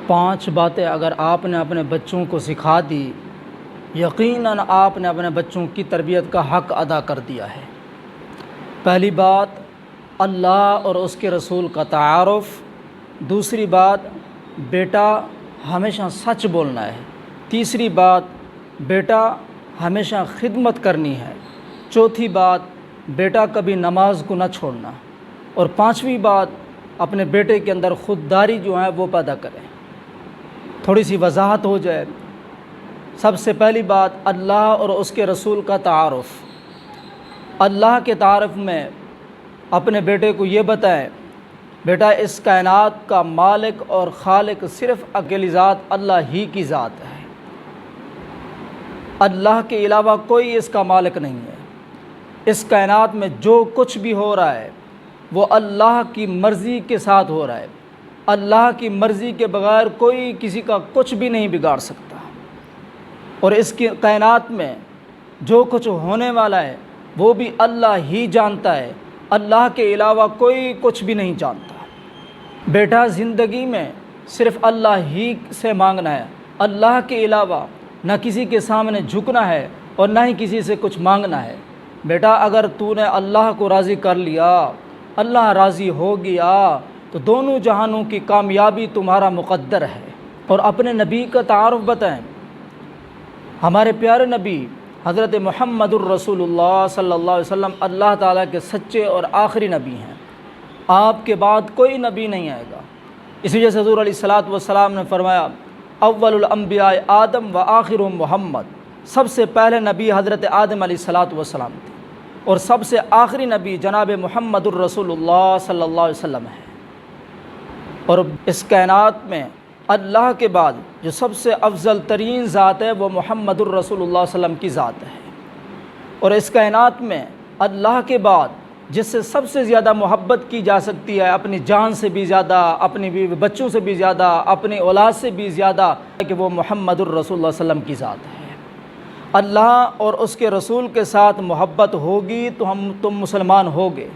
5 باتیں اگر آپ نے اپنے بچوں کو سکھا دی، یقیناً آپ نے اپنے بچوں کی تربیت کا حق ادا کر دیا ہے۔ پہلی بات، اللہ اور اس کے رسول کا تعارف۔ دوسری بات، بیٹا ہمیشہ سچ بولنا ہے۔ تیسری بات، بیٹا ہمیشہ خدمت کرنی ہے۔ چوتھی بات، بیٹا کبھی نماز کو نہ چھوڑنا۔ اور 5ویں بات، اپنے بیٹے کے اندر خودداری جو ہے وہ پیدا کریں۔ تھوڑی سی وضاحت ہو جائے۔ سب سے پہلی بات، اللہ اور اس کے رسول کا تعارف۔ اللہ کے تعارف میں اپنے بیٹے کو یہ بتائیں، بیٹا اس کائنات کا مالک اور خالق صرف اکیلی ذات اللہ ہی کی ذات ہے۔ اللہ کے علاوہ کوئی اس کا مالک نہیں ہے۔ اس کائنات میں جو کچھ بھی ہو رہا ہے وہ اللہ کی مرضی کے ساتھ ہو رہا ہے۔ اللہ کی مرضی کے بغیر کوئی کسی کا کچھ بھی نہیں بگاڑ سکتا۔ اور اس کی کائنات میں جو کچھ ہونے والا ہے وہ بھی اللہ ہی جانتا ہے۔ اللہ کے علاوہ کوئی کچھ بھی نہیں جانتا۔ بیٹا زندگی میں صرف اللہ ہی سے مانگنا ہے، اللہ کے علاوہ نہ کسی کے سامنے جھکنا ہے اور نہ ہی کسی سے کچھ مانگنا ہے۔ بیٹا اگر تو نے اللہ کو راضی کر لیا، اللہ راضی ہو گیا، تو دونوں جہانوں کی کامیابی تمہارا مقدر ہے۔ اور اپنے نبی کا تعارف بتائیں۔ ہمارے پیارے نبی حضرت محمد الرسول اللہ صلی اللہ علیہ وسلم اللہ تعالیٰ کے سچے اور آخری نبی ہیں۔ آپ کے بعد کوئی نبی نہیں آئے گا۔ اسی وجہ سے حضور علیہ الصلاۃ والسلام نے فرمایا، اول الانبیاء آدم و آخرهم محمد۔ سب سے پہلے نبی حضرت آدم علیہ الصلاۃ والسلام تھے اور سب سے آخری نبی جناب محمد الرسول اللہ صلی اللہ علیہ وسلم ہے۔ اور اس کائنات میں اللہ کے بعد جو سب سے افضل ترین ذات ہے وہ محمد الرسول اللہ صلی اللہ علیہ وسلم کی ذات ہے۔ اور اس کائنات میں اللہ کے بعد جس سے سب سے زیادہ محبت کی جا سکتی ہے، اپنی جان سے بھی زیادہ، اپنی بیوی بچوں سے بھی زیادہ، اپنی اولاد سے بھی زیادہ، کہ وہ محمد الرسول اللہ صلی اللہ علیہ وسلم کی ذات ہے۔ اللہ اور اس کے رسول کے ساتھ محبت ہوگی تو تم مسلمان ہوگے۔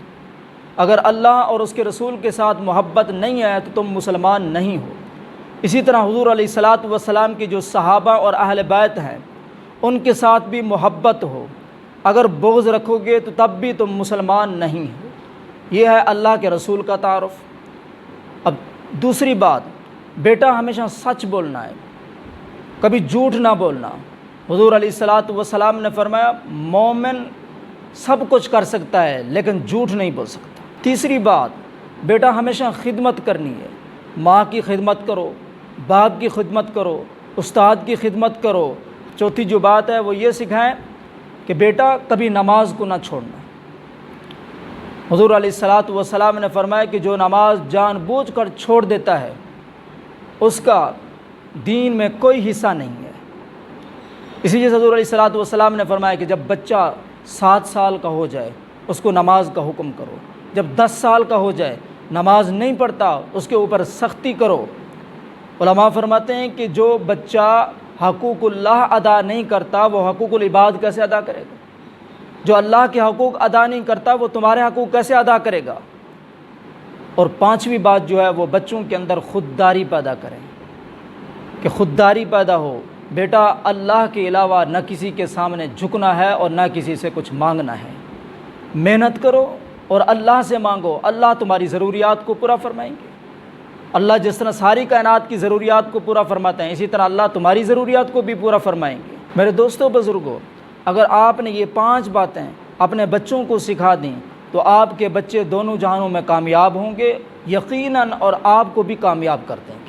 اگر اللہ اور اس کے رسول کے ساتھ محبت نہیں ہے تو تم مسلمان نہیں ہو۔ اسی طرح حضور علیہ الصلاۃ والسلام کی جو صحابہ اور اہل بیت ہیں ان کے ساتھ بھی محبت ہو۔ اگر بغض رکھو گے تو تب بھی تم مسلمان نہیں ہو۔ یہ ہے اللہ کے رسول کا تعارف۔ اب دوسری بات، بیٹا ہمیشہ سچ بولنا ہے، کبھی جھوٹ نہ بولنا۔ حضور علیہ الصلاۃ والسلام نے فرمایا، مومن سب کچھ کر سکتا ہے لیکن جھوٹ نہیں بول سکتا۔ تیسری بات، بیٹا ہمیشہ خدمت کرنی ہے۔ ماں کی خدمت کرو، باپ کی خدمت کرو، استاد کی خدمت کرو۔ چوتھی جو بات ہے وہ یہ سکھائیں کہ بیٹا کبھی نماز کو نہ چھوڑنا۔ حضور علیہ الصلاۃ والسلام نے فرمایا کہ جو نماز جان بوجھ کر چھوڑ دیتا ہے اس کا دین میں کوئی حصہ نہیں ہے۔ اسی لیے حضور علیہ الصلاۃ والسلام نے فرمایا کہ جب بچہ 7 سال کا ہو جائے اس کو نماز کا حکم کرو، جب 10 سال کا ہو جائے نماز نہیں پڑھتا اس کے اوپر سختی کرو۔ علماء فرماتے ہیں کہ جو بچہ حقوق اللہ ادا نہیں کرتا وہ حقوق العباد کیسے ادا کرے گا؟ جو اللہ کے حقوق ادا نہیں کرتا وہ تمہارے حقوق کیسے ادا کرے گا؟ اور 5ویں بات جو ہے وہ بچوں کے اندر خودداری پیدا کریں، کہ خودداری پیدا ہو۔ بیٹا اللہ کے علاوہ نہ کسی کے سامنے جھکنا ہے اور نہ کسی سے کچھ مانگنا ہے۔ محنت کرو اور اللہ سے مانگو، اللہ تمہاری ضروریات کو پورا فرمائیں گے۔ اللہ جس طرح ساری کائنات کی ضروریات کو پورا فرماتے ہیں اسی طرح اللہ تمہاری ضروریات کو بھی پورا فرمائیں گے۔ میرے دوستوں بزرگوں، اگر آپ نے یہ 5 باتیں اپنے بچوں کو سکھا دیں تو آپ کے بچے دونوں جہانوں میں کامیاب ہوں گے یقیناً، اور آپ کو بھی کامیاب کر دیں گے۔